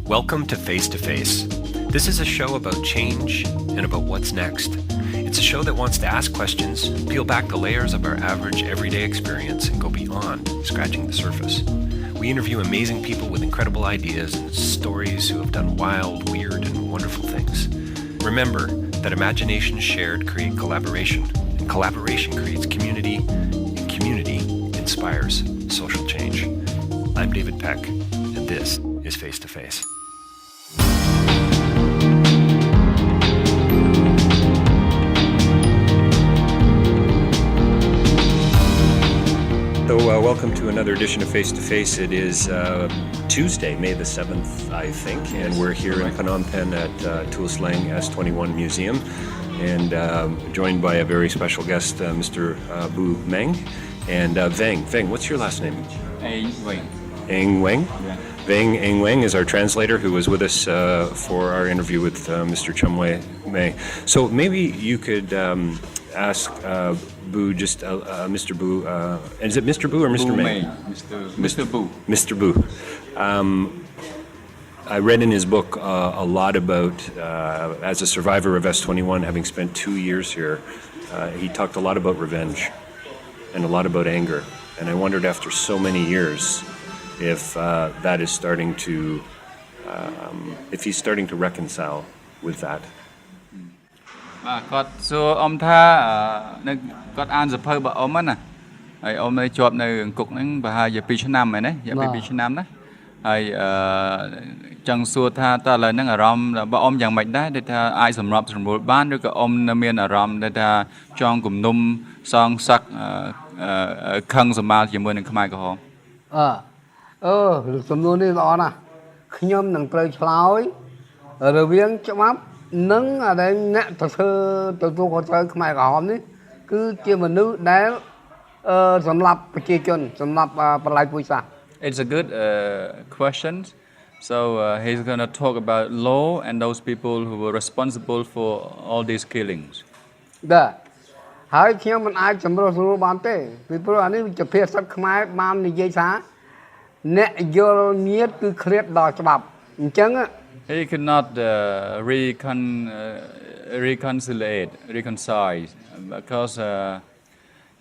Welcome to Face to Face. This is a show about change and about what's next. It's a show that wants to ask questions, peel back the layers of our average everyday experience, and go beyond scratching the surface. We interview amazing people with incredible ideas and stories who have done wild, weird, and wonderful things. Remember that imagination shared create collaboration, and collaboration creates community, and community inspires social change. I'm David Peck, and this is Face to Face. So welcome to another edition of Face to Face. It is Tuesday, May the 7th, I think, and we're here in Phnom Penh at Toul Sleng S21 Museum, and joined by a very special guest, Mr. Bou Meng, and Veng. Veng, what's your last name? Eng Weng. Yeah. Veng Eng Weng is our translator who was with us for our interview with Mr. Chumway May. So maybe you could ask Bou, just Mr. Bou, is it Mr. Bou or Mr. Bou May? Mr. Bou. Mr. Bou. I read in his book a lot about, as a survivor of S21, having spent 2 years here, he talked a lot about revenge and a lot about anger. And I wondered, after so many years, if that is starting to, if he's starting to reconcile with that. គាត់សួរអ៊ំថានៅគាត់អានសភៅរបស់អ៊ំណាហើយអ៊ំនៅជាប់នៅអង្គុកហ្នឹងប្រហែលជា2ឆ្នាំហើយណារយៈពេល2ឆ្នាំណាហើយចង់សួរថាតើឥឡូវហ្នឹងអារម្មណ៍របស់អ៊ំយ៉ាងម៉េចដែរដែលថាអាចសម្របសម្រួលបានឬក៏អ៊ំនៅមានអារម្មណ៍ដែលថាចង់គំនុំសងសឹកខឹងសម្បាល់ជាមួយនឹងខ្មែរក្រហមសំណួរនេះល្អណាស់ខ្ញុំនឹងត្រូវឆ្លើយរវាងច្បាប់និងអាដែលអ្នកទៅធ្វើទទួលខុសត្រូវខ្មែរក្រហមនេះគឺជាមនុស្សដែលសម្រាប់ប្រជាជនសម្រាប់ប្រឡាយពូជសាសន៍ It's a good question. So he's going to talk about law and those people who were responsible for all these killings. បាទហើយខ្ញុំមិនអាចសម្រួលបានទេពីព្រោះអានេះជាភាសាខ្មែរបាននិយាយថាអ្នកយល់ញាតគឺឃ្លាតដល់ច្បាប់អញ្ចឹង He could not reconcile because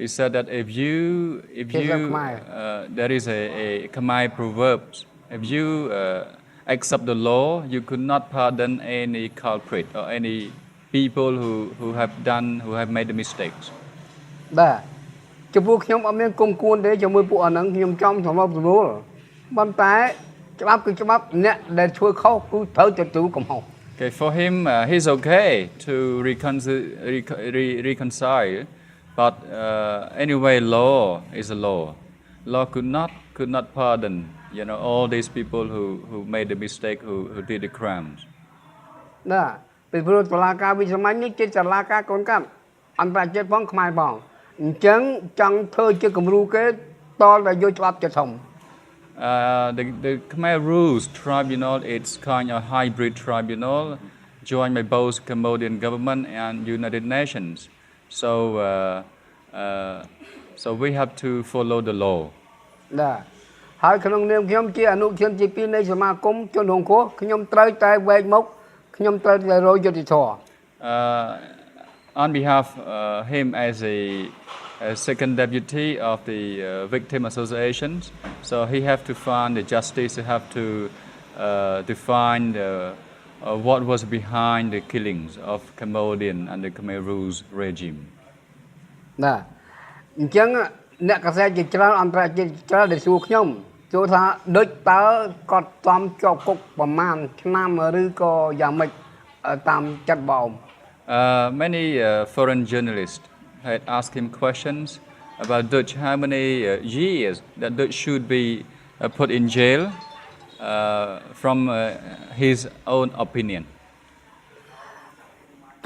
he said that if you there is a Khmer proverb, if you accept the law, you could not pardon any culprit or any people who have made the mistakes. បាទចំពោះខ្ញុំអត់មានគុំគួនទេជាមួយពួកអាហ្នឹងខ្ញុំចំសម្របសម្រួលប៉ុន្តែច្បាប់គឺច្បាប់អ្នកដែលធ្វើខុសគឺត្រូវទទួលកំហុស Okay, for him, he's okay to reconcile, but anyway, law is a law. Law could not pardon, all these people who made the mistake, who did the crimes. ណាពីព្រោះតុលាការវិសាមញ្ញនេះជាតុលាការកូនកាត់អន្តរជាតិផងខ្មែរផងអញ្ចឹងចង់ធ្វើជាគំរូគេតតែយកច្បាប់ជាធំ The Khmer Rouge tribunal, it's kind of hybrid tribunal joined by both Cambodian government and United Nations. So we have to follow the law. បាទហើយក្នុងនាមខ្ញុំជាអនុធានទី2នៃសមាគមជនរងគ្រោះខ្ញុំត្រូវតែវែកមុខខ្ញុំត្រូវតែរកយុត្តិធម៌ On behalf him as a second deputy of the victim associations, so he have to find the justice. He have to find what was behind the killings of Cambodian and the Khmer Rouge regime. ណាអញ្ចឹងអ្នកកសែតជាច្រើនអន្តរជាតិច្រើនដែលសួរខ្ញុំសួរថាដូចតើគាត់តំជាប់គុកប្រមាណឆ្នាំឬក៏យ៉ាងម៉េចតាមចិត្តបង Many foreign journalists had asked him questions about Dutch, how many years that Dutch should be put in jail from his own opinion.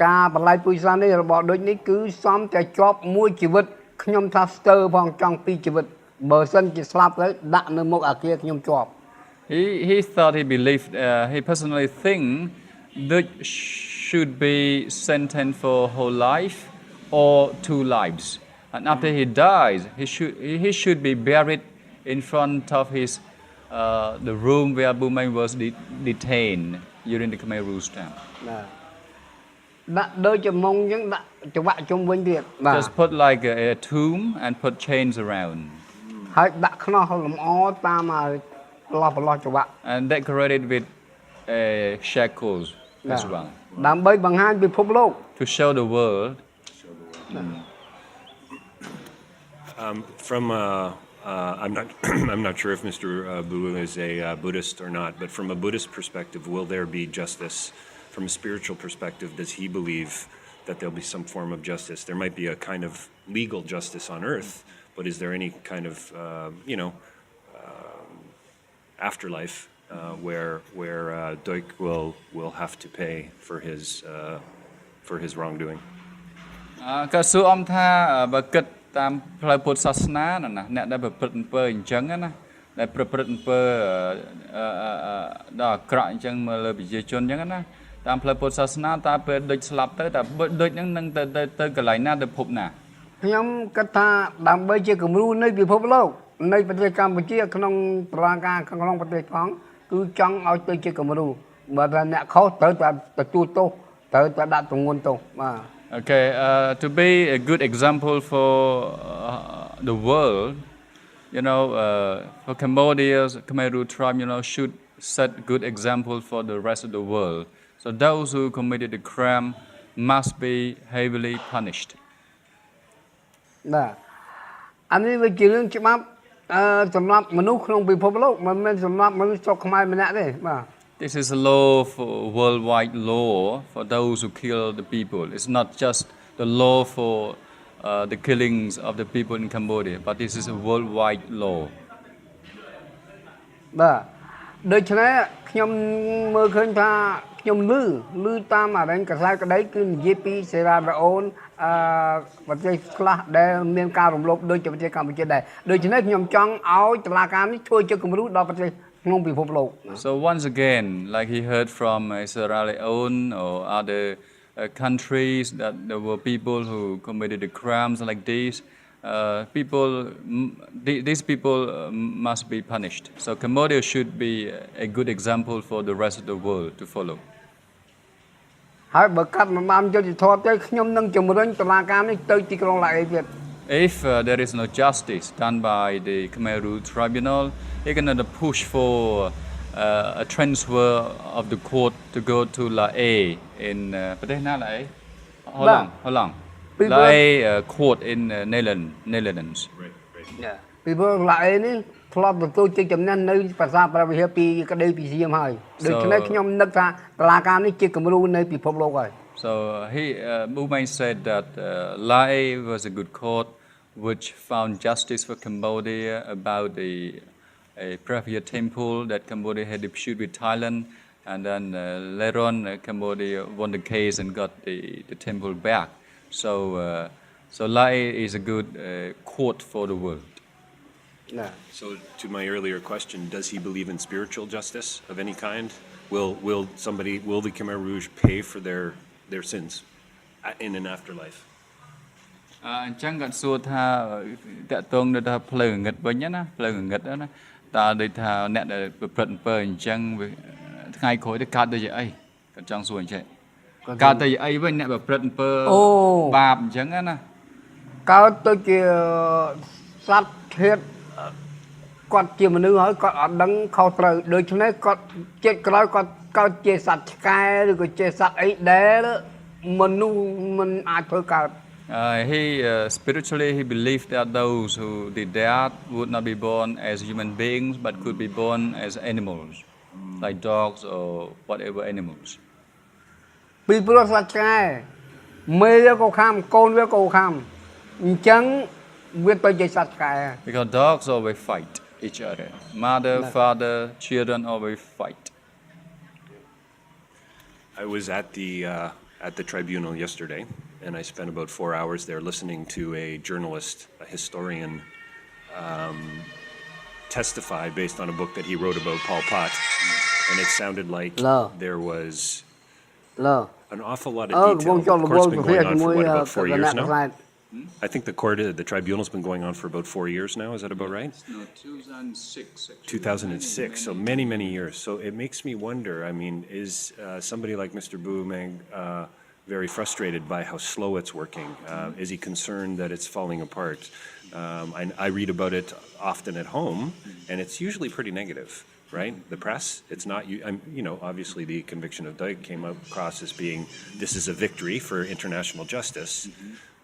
ការបន្លាយពូជសាសន៍នេះរបស់ដូចនេះគឺសំតែជាប់មួយជីវិតខ្ញុំថាស្ទើរផងចង់ពីរជីវិតបើសិនជាស្លាប់ទៅដាក់នៅមុខអាគារខ្ញុំជាប់ He thought he personally think Dutch should be sentenced for whole life or 2 lives. And after he dies, he should be buried in front of his the room where Bou Meng was detained during the Khmer Rouge time. ដាក់ដូចជាមុងអញ្ចឹងដាក់ច្បាក់ជុំវិញទៀតបាទ Just put like a tomb and put chains around. ហើយដាក់ខ្នោះលម្អតាមឲ្យប្រឡោះច្បាក់ And decorated with shackles as well. ដើម្បីបង្ហាញពិភពលោក To show the world. I'm not sure if Mr. Bou is a Buddhist or not, but from a Buddhist perspective, will there be justice? From a spiritual perspective, does he believe that there'll be some form of justice? There might be a kind of legal justice on earth, but is there any kind of afterlife where Doik will have to pay for his wrongdoing? ក៏សួរអំថាបើគិតតាមផ្លូវពុទ្ធសាសនាណាអ្នកដែលប្រព្រឹត្តអំពើអញ្ចឹងណាដែលប្រព្រឹត្តអំពើដល់អាក្រក់អញ្ចឹងមើលលើប្រជាជនអញ្ចឹងណាតាមផ្លូវពុទ្ធសាសនាតើពេលដូចស្លាប់ទៅតើដូចហ្នឹងនឹងទៅកន្លែងណាទៅភពណា ខ្ញុំគិតថាដើម្បីជាគំរូនៃពិភពលោកនៃប្រទេសកម្ពុជាក្នុងតឡាការក្នុងប្រទេសផងគឺចង់ឲ្យទៅជាគំរូបើថាអ្នកខុសត្រូវតែទទួលទោសត្រូវតែដាក់ទម្ងន់ទោសបាទ Okay, to be a good example for the world, for Cambodia's Khmer Rouge tribe, should set good example for the rest of the world. So those who committed the crime must be heavily punished. បាទអានេះវាជារឿងច្បាប់សម្រាប់មនុស្សក្នុងពិភពលោកមិនមែនសម្រាប់មនុស្សស្រុកខ្មែរម្នាក់ទេបាទ This is a law for worldwide law for those who kill the people. It's not just the law for the killings of the people in Cambodia, but this is a worldwide law. បាទដូច្នេះខ្ញុំមើលឃើញថាខ្ញុំឮតាមអារ៉េងកសែតក្តីគឺនិយាយពីសេរារ៉ាអូនប្រទេសខ្លះដែលមានការរំលោភដូចជាប្រទេសកម្ពុជាដែរដូច្នេះខ្ញុំចង់ឲ្យតុលាការនេះធ្វើជាគំរូដល់ប្រទេស So once again, like he heard from Sierra Leone or other countries that there were people who committed the crimes like these, these people must be punished. So Cambodia should be a good example for the rest of the world to follow. If there is no justice done by the Khmer Rouge tribunal, they're going to push for a transfer of the court to go to La Haye in How long? La Haye court in Netherlands. Yeah. People La Haye ni ធ្លាប់ទទួលជ័យជំនះនៅប្រាសាទព្រះវិហារពីក្តីពីសៀមហើយដូច្នេះខ្ញុំនឹកថាតុលាការនេះជាគំរូនៃពិភពលោកហើយ So Bou Meng said that La Haye was a good court which found justice for Cambodia about a private temple that Cambodia had disputed with Thailand, and then later on Cambodia won the case and got the temple back. So La Haye is a good court for the world. Yeah. So to my earlier question, does he believe in spiritual justice of any kind? Will the Khmer Rouge pay for their sins in an afterlife? អញ្ចឹងគាត់សួរថាតកតងទៅថាផ្លូវងឹតវិញណាផ្លូវងឹតណាតើដូចថាអ្នកដែលប្រព្រឹត្តអំពើអញ្ចឹងថ្ងៃក្រោយទៅកើតទៅជាអីគាត់ចង់សួរអញ្ចឹងកើតទៅជាអីវិញអ្នកប្រព្រឹត្តអំពើបាបអញ្ចឹងណាកើតទៅជាសត្វធាតុគាត់ជាមនុស្សហើយគាត់អត់ដឹងខុសត្រូវដូច្នេះគាត់ចិត្តក្រោយគាត់កើតជាសត្វឆ្កែឬក៏ជាសត្វអីដែលមនុស្សមិនអាចធ្វើកើត Spiritually, he believed that those who did that would not be born as human beings, but could be born as animals, like dogs or whatever animals. Because dogs always fight each other. Mother, father, children always fight. I was at the tribunal yesterday, and I spent about 4 hours there listening to a journalist, a historian, testify based on a book that he wrote about Pol Pot, and it sounded like there was an awful lot of detail. Of course, been going on for about 4 years now. I think the tribunal's been going on for about 4 years now. Is that about right? No, 2006 actually. 2006, so many years. So it makes me wonder, I mean, is somebody like Mr. Bou Meng very frustrated by how slow it's working? Is he concerned that it's falling apart? I read about it often at home, and it's usually pretty negative, right? The press, it's not, obviously the conviction of Duik came across as being, this is a victory for international justice.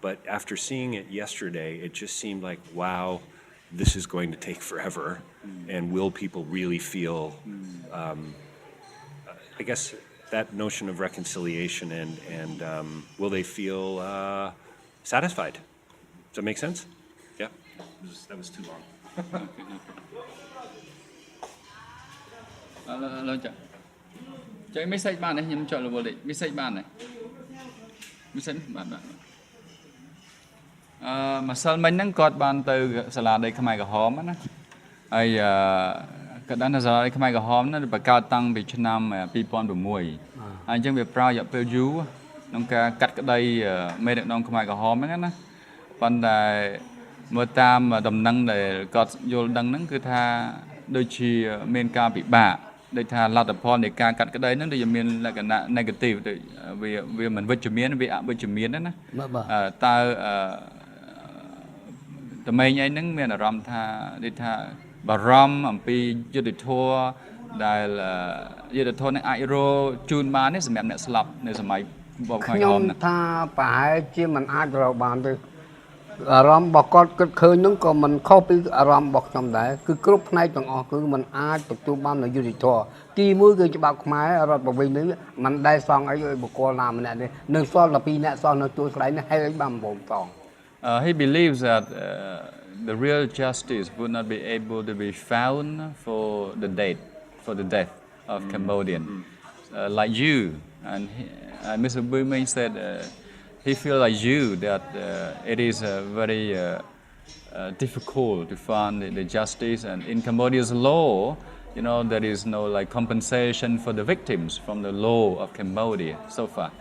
But after seeing it yesterday, it just seemed like, wow, this is going to take forever. And will people really feel, I guess, that notion of reconciliation and will they feel satisfied? Does that make sense? Yeah, that was too long. ឡើយចុច message បានទេខ្ញុំចុចរវល់តិច message បានទេ message បានម្សិលមិញហ្នឹងគាត់បានទៅសាលាដីខ្មែរក្រហមណាហើយគាត់ដឹងថាសាលាដីខ្មែរក្រហមហ្នឹងបង្កើតតាំងពីឆ្នាំ2006ហើយអញ្ចឹងវាប្រើរយៈពេលយូរក្នុងការកាត់ក្តីមេដឹកនាំខ្មែរក្រហមហ្នឹងណាប៉ុន្តែមើលតាមដំណឹងដែលគាត់យល់ដឹងហ្នឹងគឺថាដូចជាមានការពិបាកដូចថាលទ្ធផលនៃការកាត់ក្តីហ្នឹងដូចជាមានលក្ខណៈ negative ទៅវាមិនវិជ្ជមានវាអវិជ្ជមានណាតើតំឯងឯហ្នឹងមានអារម្មណ៍ថាដូចថាបារម្ភអំពីយុទ្ធធម៌ដែលយុទ្ធធម៌នឹងអាចរកជូនបានទេសម្រាប់អ្នកស្លាប់នៅសម័យបបខ្មែរក្រហមណាខ្ញុំថាប្រហែលជាមិនអាចរកបានទេអារម្មណ៍របស់គាត់គិតឃើញហ្នឹងក៏មិនខុសពីអារម្មណ៍របស់ខ្ញុំដែរគឺគ្រប់ផ្នែកទាំងអស់គឺมันអាចទទួលបាននូវយុត្តិធម៌ទីមួយគឺច្បាប់ខ្មែររដ្ឋបវេណនេះมันដែលសងអីឲ្យបុគ្គលណាម្នាក់ទេនឹងសល់តែ2អ្នកសោះនៅទួលស្លែងនេះហើយអីបានបំសងHe believes that the real justice would not be able to be found for the death of Cambodian like you and Mr. Bou Meng said he feels like you that it is very difficult to find the justice and in Cambodia's law there is no like compensation for the victims from the law of Cambodia so far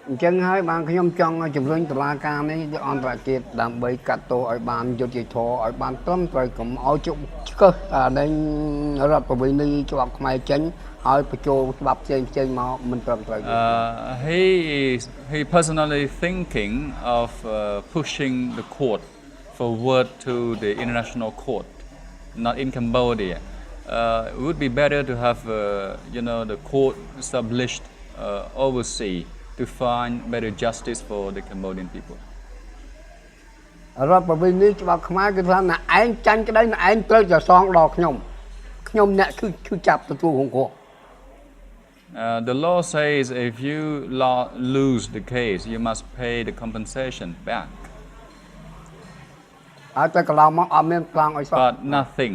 អញ្ចឹងហើយបានខ្ញុំចង់ជំរុញតុលាការនេះអន្តរជាតិដើម្បីកាត់ទោសឲ្យបានយុត្តិធម៌ឲ្យបានត្រឹមត្រូវកុំឲ្យជុំឆ្កឹះនៃរដ្ឋបវេណីច្បាប់ខ្មែរចេញហើយបញ្ចូលច្បាប់ផ្សេងមកមិនត្រឹមត្រូវ He personally thinking of pushing the court forward to the international court not in Cambodia it would be better to have the court established overseas to find better justice for the Cambodian people រដ្ឋបវេណីច្បាប់ខ្មែរគឺថាណាឯងចាញ់ក្តីណាឯងត្រូវតែសងដល់ខ្ញុំអ្នកគឺចាប់ទទួលរងគ្រោះ The law says if you lose the case you must pay the compensation back ហើយតែកន្លងមកអត់មានផ្លាំងឲ្យសោះ But nothing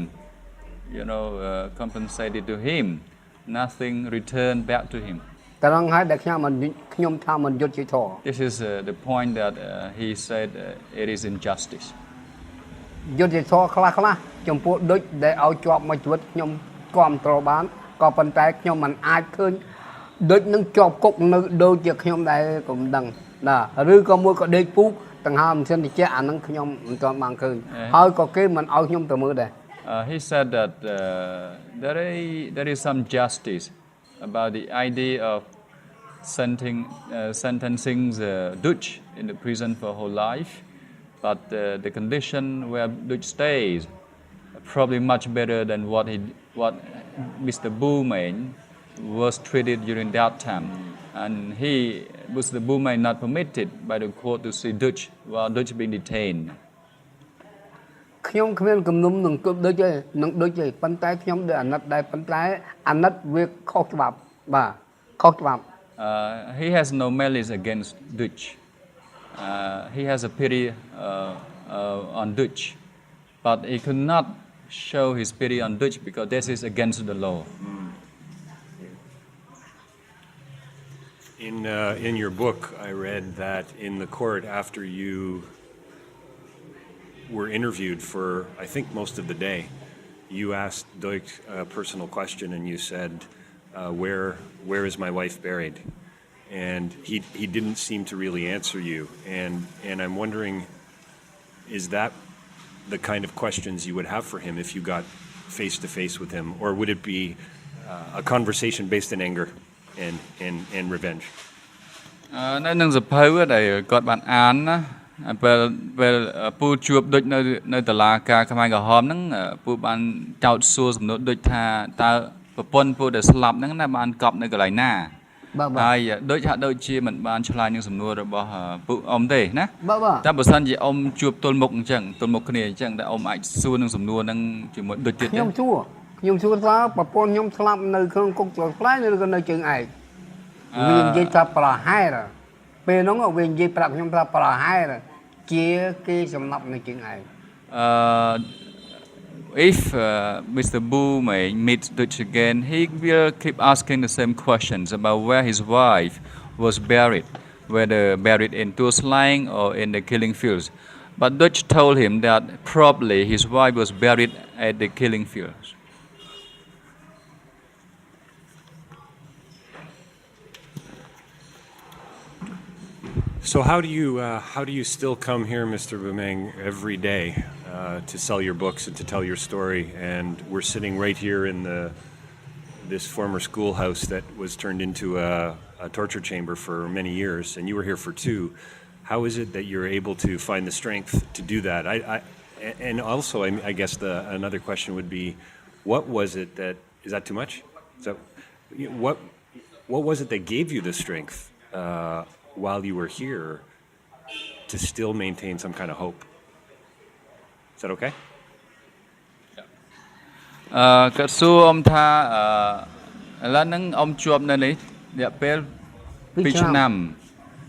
compensated to him nothing returned back to him ត្រង់ហើយដែលខ្ញុំថាមិនយុត្តិធម៌ This is the point that he said it is injustice យុត្តិធម៌ខ្លះចំពោះដូចដែលឲ្យជាប់មួយជីវិតខ្ញុំគ្រប់គ្រងបានក៏ប៉ុន្តែខ្ញុំមិនអាចឃើញដូចនឹងជាប់គុកនៅដូចជាខ្ញុំដែរក៏មិនដឹងណាឬក៏មួយក៏ដេកពូកដង្ហើមមិនសិនតិចអាហ្នឹងខ្ញុំមិនទាន់បានឃើញហើយក៏គេមិនឲ្យខ្ញុំទៅមើលដែរ He said that there is some justice about the idea of sentencing Dutch in the prison for whole life, but the condition where Dutch stays probably much better than what Mr. Bou Meng was treated during that time, and Mr. Bou Meng not permitted by the court to see Dutch while Dutch being detained. ខ្ញុំគ្មានគំនុំនឹងគប់ដូចទេនឹងដូចទេប៉ុន្តែខ្ញុំដូចអាណិតដែរប៉ុន្តែអាណិតវាខុសច្បាប់បាទខុសច្បាប់ He has no malice against Dutch. He has a pity on Dutch, but he could not show his pity on Dutch because this is against the law. In your book, I read that in the court after you were interviewed for, I think, most of the day, you asked Duik a personal question and you said, where is my wife buried? and he didn't seem to really answer you. And I'm wondering, is that the kind of questions you would have for him if you got face to face with him, or would it be a conversation based in anger and revenge? នៅនឹងសភៅដែលគាត់បានអានណាពេលពូជួបដូចនៅតុលាការខ្មែរក្រហមហ្នឹងពូបានចោទសួរសំណួរដូចថាតើប្រពន្ធពូដែលស្លាប់ហ្នឹងណាបានកប់នៅកន្លែងណាហើយដូចហាក់ដូចជាមិនបានឆ្លើយនឹងសំណួររបស់ពូអ៊ំទេណាតែបើសិនជាអ៊ំជួបទល់មុខអញ្ចឹងទល់មុខគ្នាអញ្ចឹងតែអ៊ំអាចសួរនឹងសំណួរហ្នឹងជាមួយដូចទៀតខ្ញុំសួរថាប្រពន្ធខ្ញុំស្លាប់នៅក្នុងគុកចោលផ្លែឬក៏នៅជើងឯកវានិយាយថាប្រហែលពេលហ្នឹងវានិយាយប្រាប់ខ្ញុំថាប្រហែលជាគេសំណប់នៅជើងឯកIf Mr. Bou Meng meets Dutch again, he will keep asking the same questions about where his wife was buried, whether buried in Toul Sleng or in the killing fields. But Dutch told him that probably his wife was buried at the killing fields. So how do you still come here, Mr. Bou Meng, every day to sell your books and to tell your story? And we're sitting right here in this former schoolhouse that was turned into a torture chamber for many years, and you were here for 2. How is it that you're able to find the strength to do that? And also, I guess another question would be, what was it that is that too much? So, what was it that gave you the strength? While you were here to still maintain some kind of hope. Is that okay? គាត់សួរអ៊ំថាឥឡូវហ្នឹងអ៊ំជាប់នៅនេះរយៈពេល2ឆ្នាំ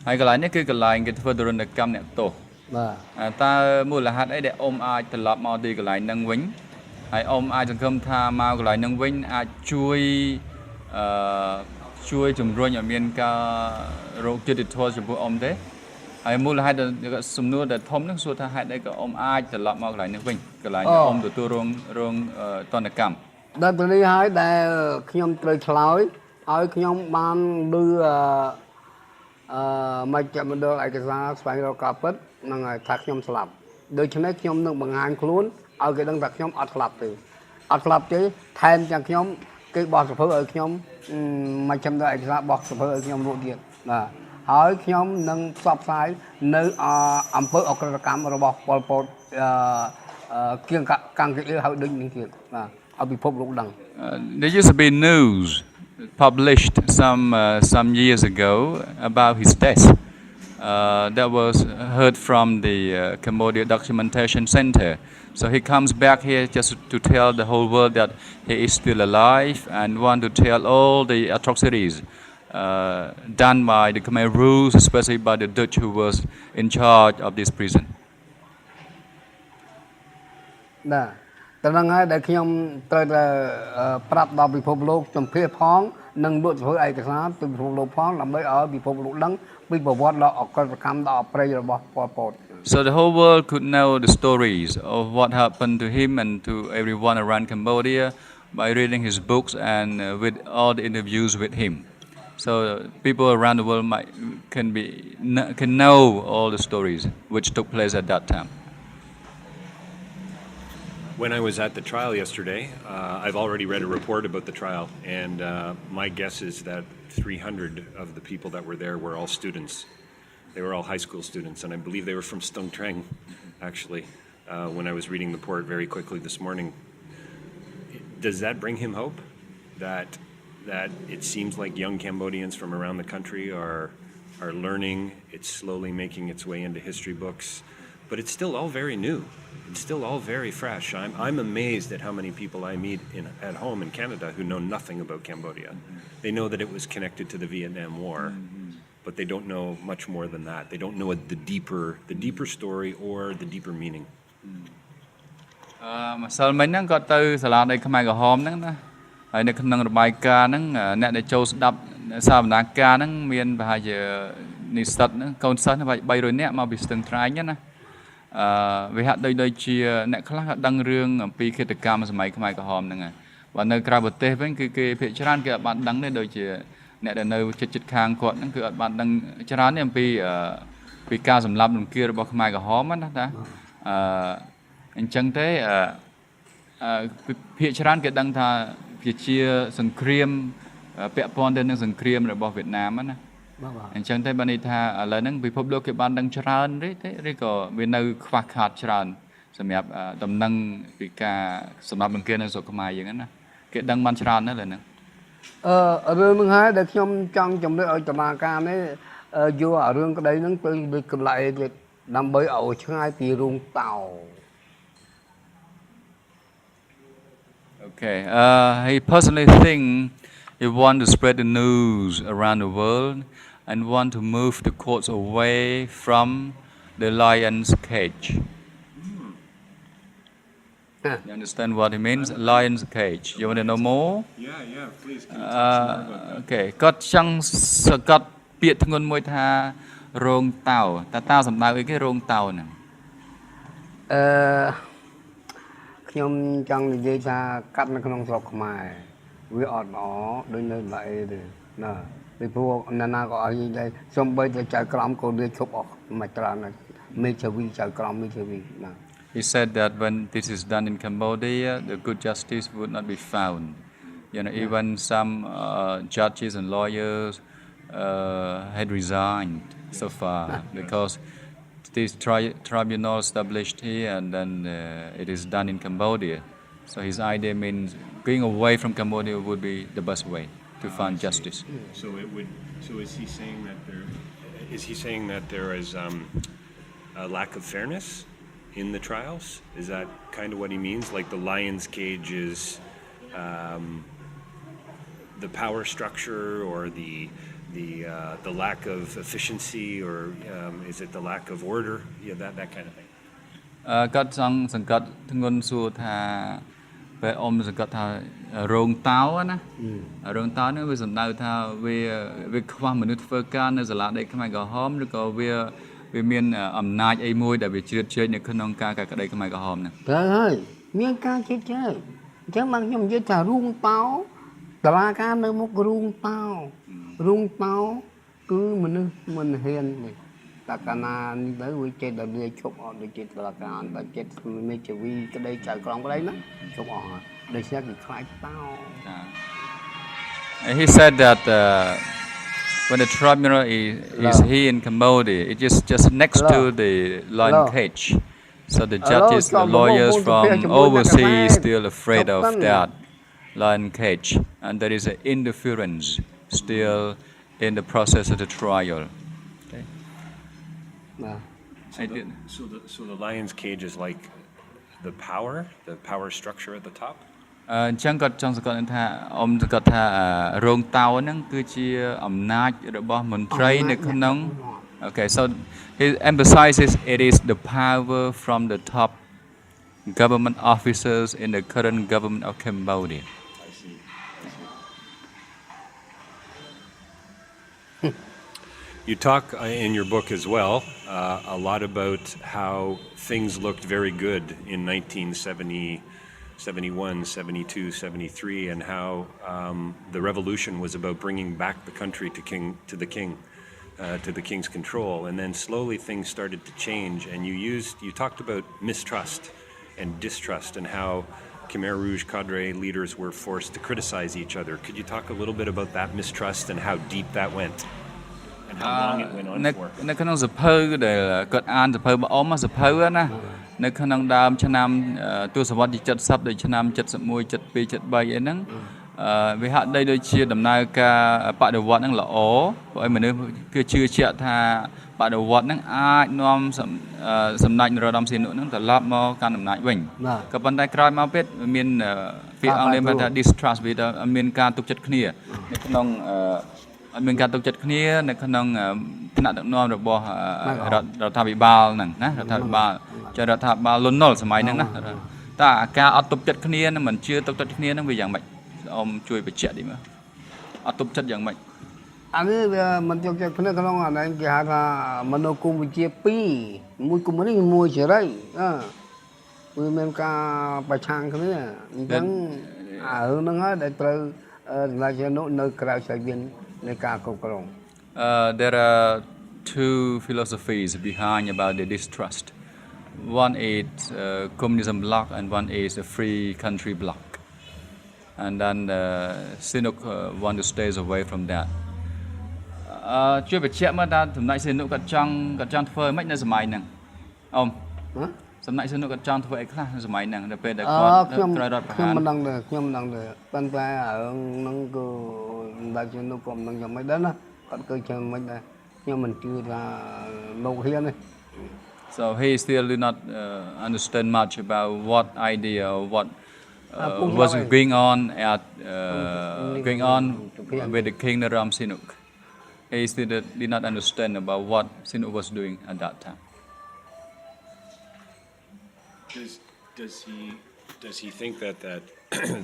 ហើយកន្លែងនេះគឺកន្លែងគេធ្វើទរណកម្មអ្នកទោសបាទតើមូលហេតុអីដែលអ៊ំអាចត្រឡប់មកទីកន្លែងហ្នឹងវិញហើយអ៊ំអាចសង្ឃឹមថាមកកន្លែងហ្នឹងវិញអាចជួយជំរុញឲ្យមានការរកយុត្តិធម៌ចំពោះអ៊ំទេហើយមូលហេតុសំណួរដែលធំហ្នឹងសួរថាហេតុអីក៏អ៊ំអាចត្រឡប់មកកន្លែងនេះវិញកន្លែងអ៊ំទទួលរងទណ្ឌកម្មដល់ពេលនេះហើយដែលខ្ញុំត្រូវឆ្លើយឲ្យខ្ញុំបានឮមជ្ឈមណ្ឌលឯកសារស្វែងរកការពិតហ្នឹងហើយថាខ្ញុំស្លាប់ដូច្នេះខ្ញុំនឹងបង្ហាញខ្លួនឲ្យគេដឹងថាខ្ញុំអត់ស្លាប់ទេថែមទាំងខ្ញុំគេបោះសភៅឲ្យខ្ញុំមជ្ឈមណ្ឌលឯកសារបោះសភៅឲ្យខ្ញុំរួចទៀតបាទហើយខ្ញុំនឹងផ្សព្វផ្សាយនៅអំពើអក្រិតកម្មរបស់ប៉ុលពតគៀងកាន់គេហៅដូចនេះទៀតបាទឲ្យពិភពលោកដឹង There used to be news published some years ago about his death that was heard from the Cambodia Documentation Center. So he comes back here just to tell the whole world that he is still alive and want to tell all the atrocities done by the Khmer Rouge, especially by the Dutch who was in charge of this prison. ណាតែហ្នឹងហើយដែលខ្ញុំត្រូវតែប្រាប់ដល់ពិភពលោកជំភាសផងនិងលក់ធ្វើឯកសារទៅពិភពលោកផងដើម្បីឲ្យពិភពលោកដឹងពីប្រវត្តិដ៏អក្រិតកម្មដ៏អប្រិយរបស់ប៉ុលពត So the whole world could know the stories of what happened to him and to everyone around Cambodia by reading his books and with all the interviews with him. So people around the world can know all the stories which took place at that time. When I was at the trial yesterday, I've already read a report about the trial, and my guess is that 300 of the people that were there were all students. They were all high school students, and I believe they were from Stung Treng, actually, when I was reading the report very quickly this morning. Does that bring him hope? That it seems like young Cambodians from around the country are learning, it's slowly making its way into history books, but it's still all very new. It's still all very fresh. I'm amazed at how many people I meet at home in Canada who know nothing about Cambodia. They know that it was connected to the Vietnam War, but they don't know much more than that. They don't know the deeper story or the deeper meaning. ម្សិលមិញហ្នឹងគាត់ទៅសាលាដីខ្មែរក្រហមហ្នឹងណាហើយនៅក្នុងរបាយការណ៍ហ្នឹងអ្នកដែលចូលស្ដាប់សាវនាការហ្នឹងមានប្រហែលជានិស្សិតហ្នឹងកូនសិស្ស300នាក់មកពីស្ទឹងត្រែងណាវាហាក់ដូចជាអ្នកខ្លះក៏ដឹងរឿងអំពីឃាតកម្មសម័យខ្មែរក្រហមហ្នឹងហើយបើនៅក្រៅប្រទេសវិញគឺគេភាគច្រើនគេអត់បានដឹងទេដូចជា អ្នកដែលនៅចិត្តខាងគាត់ហ្នឹងគឺអត់បានដឹងច្រើនទេអំពីការសម្លាប់រង្គាលរបស់ខ្មែរក្រហមណាតាអញ្ចឹងទេភាគច្រើនគេដឹងថាជាសង្គ្រាមពាក់ព័ន្ធទៅនឹងសង្គ្រាមរបស់វៀតណាមណាអញ្ចឹងទេបានន័យថាឥឡូវហ្នឹងពិភពលោកគេបានដឹងច្រើនទេឬក៏វានៅខ្វះខាតច្រើនសម្រាប់ដំណឹងពីការសម្លាប់រង្គាលនៅស្រុកខ្មែរយើងណាគេដឹងបានច្រើនណាស់លើហ្នឹងរឿងហ្នឹងហើយដែលខ្ញុំចង់ជំរុញឲ្យតឡាការនេះយករឿងក្តីហ្នឹងទៅលើកន្លែងទៀតដើម្បីឲ្យឆ្ងាយពីរោងតោ Okay he personally think he want to spread the news around the world and want to move the courts away from the lion's cage You understand what he means? Lion's cage. You want to know more? Yeah, please. Okay. គាត់ចង់សកាត់ពាក្យធ្ងន់មួយថារោងតោតើសំដៅអីគេរោងតោហ្នឹងខ្ញុំចង់និយាយថាកាត់នៅក្នុងស្រុកខ្មែរវាអត់ល្អដូចនៅឡៃទេណាពីព្រោះណាក៏ឲ្យនិយាយសំបីតែចៅក្រមក៏លឿនឈប់អស់មិនច្រើនមេធាវីចៅក្រមមេធាវីណាHe said that when this is done in Cambodia, the good justice would not be found. Even some judges and lawyers had resigned so far because this tribunal established here and then it is done in Cambodia. So his idea means going away from Cambodia would be the best way to find justice. So is he saying that there is a lack of fairness in the trials? Is that kind of what he means? Like the lion's cage is the power structure or the lack of efficiency or is it the lack of order? Yeah, that kind of thing. គាត់ចង់សង្កត់ធ្ងន់សួរថាពេលអ៊ំសង្កត់ថារោងតោណារោងតោនេះវាសំដៅថាវាខ្វះមនុស្សធ្វើការនៅសាលាដីខ្មែរក្រហមឬក៏វាមានអំណាចអីមួយដែលវាជ្រៀតជ្រែកនៅក្នុងការកាត់ក្តីខ្មែរក្រហមហ្នឹងត្រូវហើយមានការជ្រៀតជ្រែកអញ្ចឹងបានខ្ញុំនិយាយថារូងតោតឡាការនៅមុខរូងតោគឺមនុស្សមិនហ៊ានទេតែកាលណានេះទៅវាចេះតែលឿនឈប់អត់ដូចជាតឡាការតែចិត្តមេធាវីក្តីចៅក្រមក្តីណាឈប់អស់ហើយដូច្នេះគឺខ្លាចតោ He said that when the tribunal is here in Cambodia, it is just next to the lion cage. So the judges, the lawyers from overseas still afraid of that lion cage. And there is an interference still in the process of the trial. Okay. So the lion's cage is like the power structure at the top? អញ្ចឹងគាត់ចង់សង្កត់ថាអ៊ំសង្កត់ថារោងតោហ្នឹងគឺជាអំណាចរបស់មន្ត្រីនៅក្នុង Okay, so he emphasizes it is the power from the top government officers in the current government of Cambodia. I see. You talk in your book as well a lot about how things looked very good in 1970 71, 72, 73, and how the revolution was about bringing back the country to the king's control, and then slowly things started to change. And you talked about mistrust and distrust, and how Khmer Rouge cadre leaders were forced to criticize each other. Could you talk a little bit about that mistrust and how deep that went, and how long it went on for? នៅក្នុងសភៅដែលគាត់អានសភៅរបស់អ៊ំសភៅណានៅក្នុងដើមឆ្នាំទសវត្សរ៍ទី70ដូចឆ្នាំ71 72 73អីហ្នឹងវាហាក់ដីដូចជាដំណើរការបដិវត្តហ្នឹងល្អព្រោះឲ្យមនុស្សគឺជឿជាក់ថាបដិវត្តហ្នឹងអាចនាំសម្ដេចនរោត្តមសីហនុហ្នឹងត្រឡប់មកកាន់អំណាចវិញក៏ប៉ុន្តែក្រោយមកទៀតមានពាក្យអង់គ្លេសថា distrust វាមានការទុកចិត្តគ្នានៅក្នុងមានការទុកចិត្តគ្នានៅក្នុងថ្នាក់ដឹកនាំរបស់រដ្ឋាភិបាលហ្នឹងណារដ្ឋាភិបាលចរដ្ឋាភិបាលលន់នល់សម័យហ្នឹងណាតើការអត់ទុកចិត្តគ្នាមិនជឿទុកចិត្តគ្នាហ្នឹងវាយ៉ាងម៉េចអ៊ំជួយបញ្ជាក់តិចមើលអត់ទុកចិត្តយ៉ាងម៉េចអានេះវាមិនទុកចិត្តគ្នាក្នុងអានេះគេហៅថាមនោគមវិជ្ជា2មួយកុម្មុយនីសមួយសេរីវាមានការប្រឆាំងគ្នាអញ្ចឹងរឿងហ្នឹងហើយដែលត្រូវសម្ដេចសីហនុនៅក្រៅស្រែកវិញ ในការគ្រប់គ្រង There are two philosophies behind about the distrust. One is communism bloc and one is a free country bloc. And then Sinuk want to stay away from that. ជួយបញ្ជាក់មើលថាសំណាក់ស៊ីនុគាត់ចង់ធ្វើមិននៅសម័យហ្នឹងអ៊ំសំណាក់ស៊ីនុគាត់ចង់ធ្វើអីខ្លះនៅសម័យហ្នឹងដល់ពេលដែលគាត់ក្រោយរដ្ឋប្រហារខ្ញុំមិនដឹងទេប៉ុន្តែហ្នឹងគឺដាច់ស៊ីនុក៏មិនយ៉ាងម៉េចដែរណាគាត់គឺចឹងមិនដែរខ្ញុំមិនជឿថាលោកហ៊ានទេ So he still do not understand much about what idea or what was going on with the king Naram Sinuk. He still did not understand about what Sinuk was doing at that time. Does he think that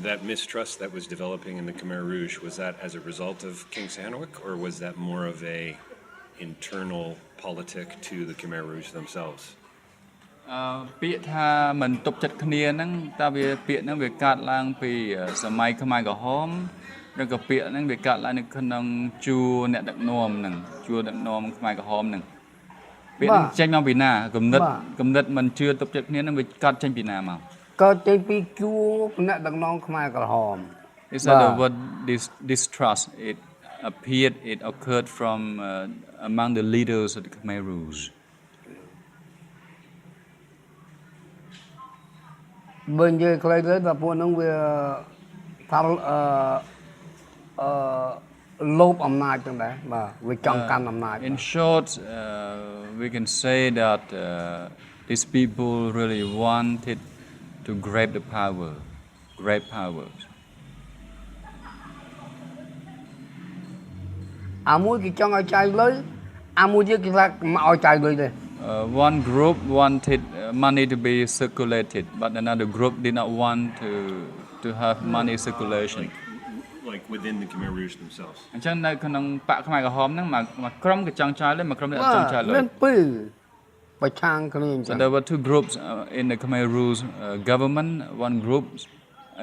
that mistrust that was developing in the Khmer Rouge was that as a result of King Sihanouk, or was that more of a internal politic to the Khmer Rouge themselves? ពាក្យថាមិនទប់ចិត្តគ្នាហ្នឹងតើវាពាក្យហ្នឹងវាកើតឡើងពីសម័យខ្មែរក្រហមឬក៏ពាក្យហ្នឹងវាកើតឡើងនៅក្នុងជួរអ្នកដឹកនាំហ្នឹងជួរដឹកនាំខ្មែរក្រហមហ្នឹងពាក្យហ្នឹងចេញមកពីណាគំនិតមិនជឿទប់ចិត្តគ្នាហ្នឹងវាកើតចេញពីណាមកកើតចេញពីជួរអ្នកដឹកនាំខ្មែរក្រហម Is that the word distrust it occurred from among the leaders of the Khmer Rouge. បើនិយាយខ្លីទៅថាពួកហ្នឹងវាថាលោភអំណាចចឹងដែរបាទវាចង់កាន់អំណាច In short we can say that these people really wanted to grab the power. អាមួយគេចង់ឲ្យចាយលុយអាមួយទៀតគេថាមកឲ្យចាយលុយទេ One group wanted money to be circulated, but another group did not want to have money circulation. Like within the Khmer Rouge themselves. អញ្ចឹងនៅក្នុងបកខ្មែរក្រហមហ្នឹងមកក្រុមក៏ចង់ចាយលុយមកក្រុមទៀតអត់ចង់ចាយលុយមានពីរប្រឆាំងគ្នាអញ្ចឹង So there were two groups in the Khmer Rouge government, one group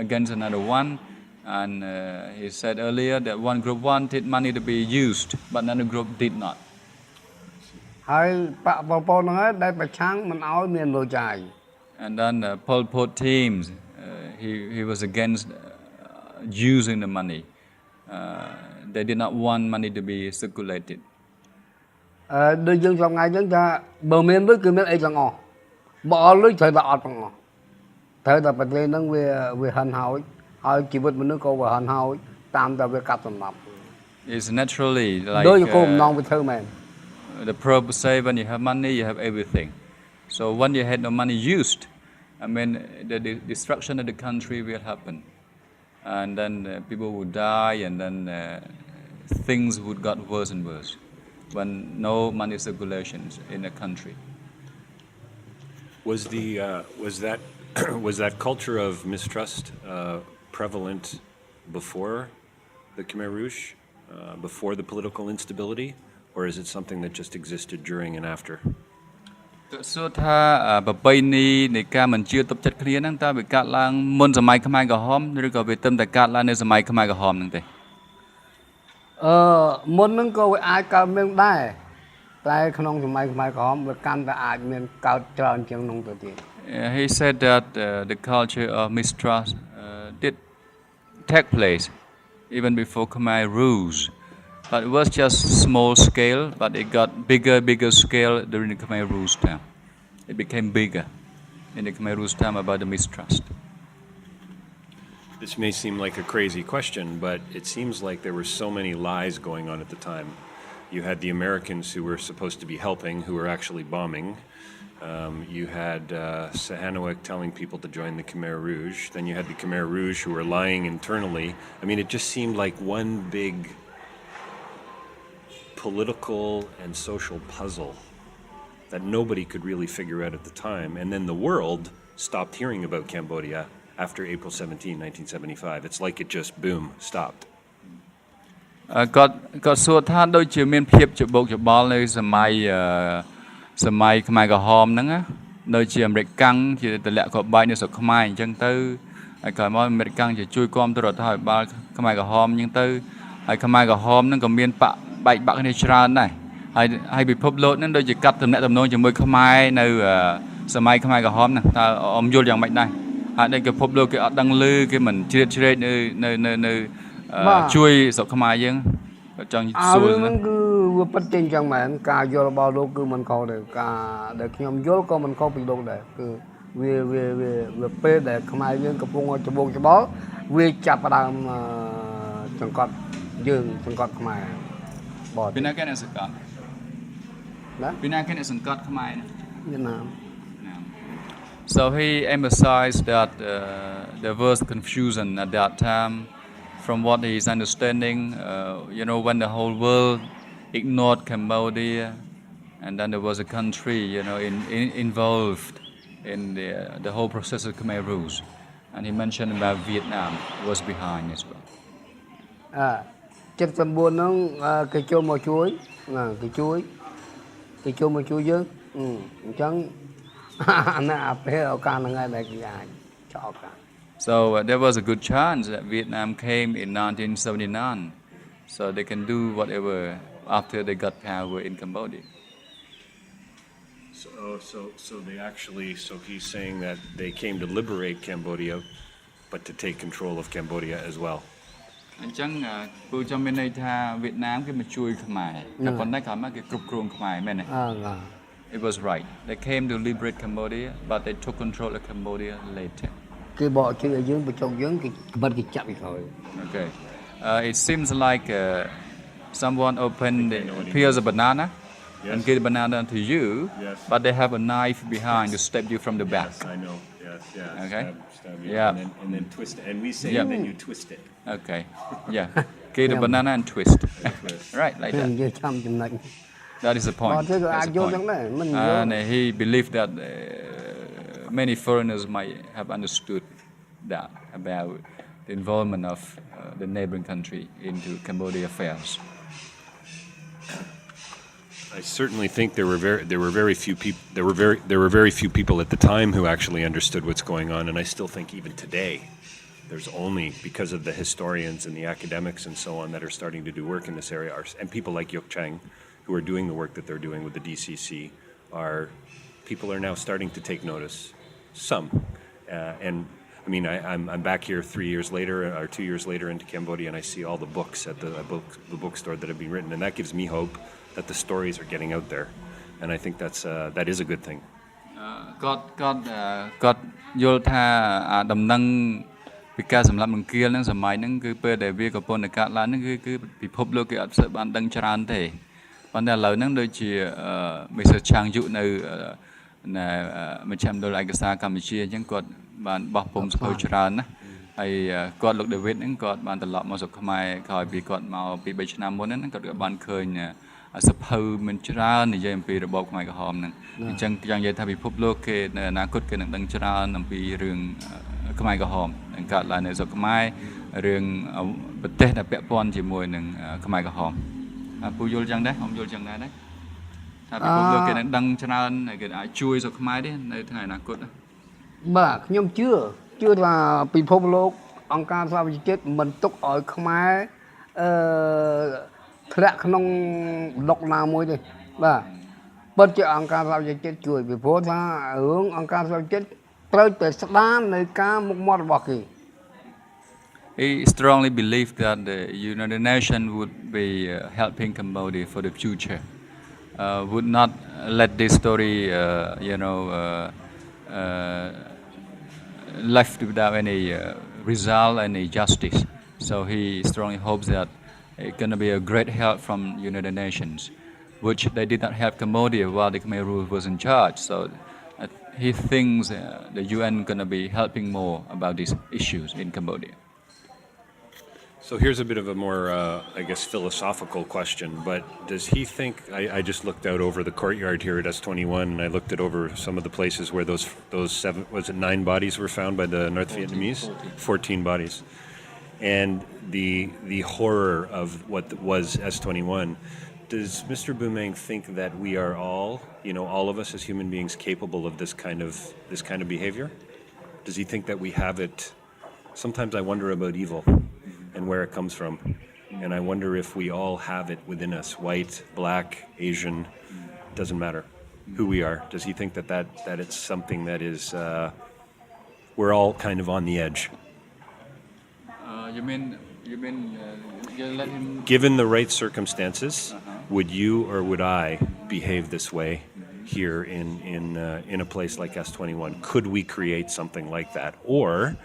against another one. And he said earlier that one group wanted money to be used, but another group did not. And then Pol Pot teams, he was against using the money. They did not want money to be circulated. ដូចយើងសពថ្ងៃអញ្ចឹងថាបើមានលុយគឺមានអីទាំងអស់បើអត់លុយត្រូវតែអត់ទាំងអស់ត្រូវតែប្រទេសហ្នឹងវាហិនហោច It's naturally like the proverb say when you have money you have everything. So when you had no money used, I mean the destruction of the country will happen, and then people would die, and then things would get worse and worse when no money circulations in the country. Was that culture of mistrust prevalent before the Khmer Rouge, before the political instability, or is it something that just existed during and after? សួរថាប្រពៃណីនៃការមិនជឿទុកចិត្តគ្នាហ្នឹងតើវាកើតឡើងមុនសម័យខ្មែរក្រហមឬក៏វាត្រឹមតែកើតឡើងនៅសម័យខ្មែរក្រហមហ្នឹងទេមុនហ្នឹងក៏វាអាចកើតមានដែរតែក្នុងសម័យខ្មែរក្រហមវាកាន់តែអាចមានកើតច្រើនជាងនោះទៅទៀត He said that the culture of mistrust did take place even before Khmer Rouge, but it was just small scale, but it got bigger scale during the Khmer Rouge time. It became bigger in the Khmer Rouge time about the mistrust. This may seem like a crazy question, but it seems like there were so many lies going on at the time. You had the Americans who were supposed to be helping, who were actually bombing. You had Sihanouk telling people to join the Khmer Rouge. Then you had the Khmer Rouge who were lying internally. I mean, it just seemed like one big political and social puzzle that nobody could really figure out at the time. And then the world stopped hearing about Cambodia after April 17, 1975. It's like it just, boom, stopped. គាត់សួរថាដូចជាមានភាពច្បុកច្បល់នៅសម័យខ្មែរក្រហមហ្នឹងណាដូចជាអាមេរិកកាំងជាទម្លាក់គ្រាប់បែកនៅស្រុកខ្មែរអញ្ចឹងទៅហើយក្រោយមកអាមេរិកកាំងជាជួយគាំទ្ររដ្ឋាភិបាលខ្មែរក្រហមអញ្ចឹងទៅ ហើយខ្មែរក្រហមហ្នឹងក៏មានបែកបាក់គ្នាច្រើនដែរហើយពិភពលោកហ្នឹងដូចជាកាត់ទំនាក់ទំនងជាមួយខ្មែរនៅសម័យខ្មែរក្រហមហ្នឹងតើអមយល់យ៉ាងម៉េចដែរហើយដែលពិភពលោកគេអត់ដឹងឮគេមិនជ្រៀតជ្រែកនៅជួយស្រុកខ្មែរយើងក៏ចង់សួរហ្នឹងគឺវាពិតចេញចឹងមែនការយល់របស់លោកគឺមិនខុសទេការដែលខ្ញុំយល់ក៏មិនខុសពីលោកដែរគឺវាពេលដែលខ្មែរយើងកំពុងច្បងច្បល់វាចាប់ផ្ដើមសង្កត់យើងសង្កត់ខ្មែរបាទពីណាគេអ្នកសង្កត់ណាពីណាគេអ្នកសង្កត់ខ្មែរវៀតណាម So he emphasized that there was confusion at that time from what he's understanding when the whole world ignored Cambodia and then there was a country involved in the whole process of Khmer Rouge and he mentioned about Vietnam was behind as well 79ហ្នឹងគេចូលមកជួយគេចូលមកជួយយើងអញ្ចឹងណាពេលឱកាសហ្នឹងឯងដែលគេអាចចោលការ So there was a good chance that Vietnam came in 1979 so they can do whatever after they got power in Cambodia. So they actually he's saying that they came to liberate Cambodia but to take control of Cambodia as well. អញ្ចឹងពូចង់មានន័យថាវៀតណាមគេមកជួយខ្មែរតែប៉ុន្តែក្រោយមកគេគ្រប់គ្រងខ្មែរមែនទេ It was right. They came to liberate Cambodia but they took control of Cambodia later. គេបកជួយឲ្យយើងបញ្ចុកយើងគេបិទគេចាប់ពីក្រោយ Okay. It seems like someone opened peels a banana and give a banana to you but they have a knife behind to stab you from the back. Yes, I know. Yeah. Okay. Stab you Yeah. and then twist it. And we say and then you twist it. Okay. Yeah. Get the banana and twist. Right, like that. យើងចាំចំណុច That is the point. That's the point. And he believed that many foreigners might have understood that about the involvement of the neighboring country into Cambodia affairs. I certainly think there were very few people at the time who actually understood what's going on, and I still think even today there's only because of the historians and the academics and so on that are starting to do work in this area and people like Yok Chang who are doing the work that they're doing with the DCC people are now starting to take notice. Some and I mean I'm back here 3 years later or 2 years later into Cambodia and I see all the books at the bookstore that have been written and that gives me hope that the stories are getting out there and I think that is a good thing. គាត់យល់ថាដំណឹងពីការសម្លាប់បង្គាលហ្នឹងសម័យហ្នឹងគឺពេលដែលវាកំពុងតែកើតឡើងហ្នឹងគឺពិភពលោកគេអត់សូវបានដឹងច្រើនទេប៉ុន្តែឥឡូវហ្នឹងដូចជាមីសឆាងយុនៅមជ្ឈមណ្ឌលឯកសារកម្ពុជាអញ្ចឹងគាត់បានបោះពុម្ពសភៅច្រើនណាហើយគាត់លោកដេវីតហ្នឹងគាត់បានត្រឡប់មកស្រុកខ្មែរក្រោយពីគាត់មកពី3ឆ្នាំមុនហ្នឹងគាត់ក៏បានឃើញសភៅមិនច្រើននិយាយអំពីរបបខ្មែរក្រហមហ្នឹងអញ្ចឹងយ៉ាងនិយាយថាពិភពលោកគេនៅអនាគតគេនឹងដឹងច្រើនអំពីរឿងខ្មែរក្រហមនឹងកើតឡើងនៅស្រុកខ្មែររឿងប្រទេសដែលពាក់ព័ន្ធជាមួយនឹងខ្មែរក្រហមពូយល់ចឹងដែរខ្ញុំយល់ចឹងដែរថាពិភពលោកគេនឹងដឹងច្រើនហើយគេអាចជួយស្រុកខ្មែរទេនៅថ្ងៃអនាគតបាទខ្ញុំជឿថាពិភពលោកអង្គការសហប្រជាជាតិមិនទុកឲ្យខ្មែរធ្លាក់ក្នុងប្លុកណាមួយទេបាទពិតជាអង្គការសហប្រជាជាតិជួយពីព្រោះថារឿងអង្គការសហប្រជាជាតិត្រូវតែស្ដារនៃការមុខមាត់របស់គេ He strongly believed that the United Nations would be helping Cambodia for the future. Would not let this story left without any result, any justice. So he strongly hopes that it's going to be a great help from United Nations, which they did not help Cambodia while the Khmer Rouge was in charge. So he thinks the UN is going to be helping more about these issues in Cambodia. So here's a bit of a more, I guess, philosophical question, but does he think, I just looked out over the courtyard here at S21 and I looked at over some of the places where those 9 bodies were found by the North Vietnamese? 14 bodies. And the horror of what was S21. Does Mr. Bou Meng think that we are all of us as human beings capable of this kind of behavior? Does he think that we have it? Sometimes I wonder about evil and where it comes from. And I wonder if we all have it within us, white, black, Asian, doesn't matter who we are. Does he think that it's something that is, we're all kind of on the edge? You mean you let him... Given the right circumstances, would you or would I behave this way here in a place like S21? Could we create something like that? Or,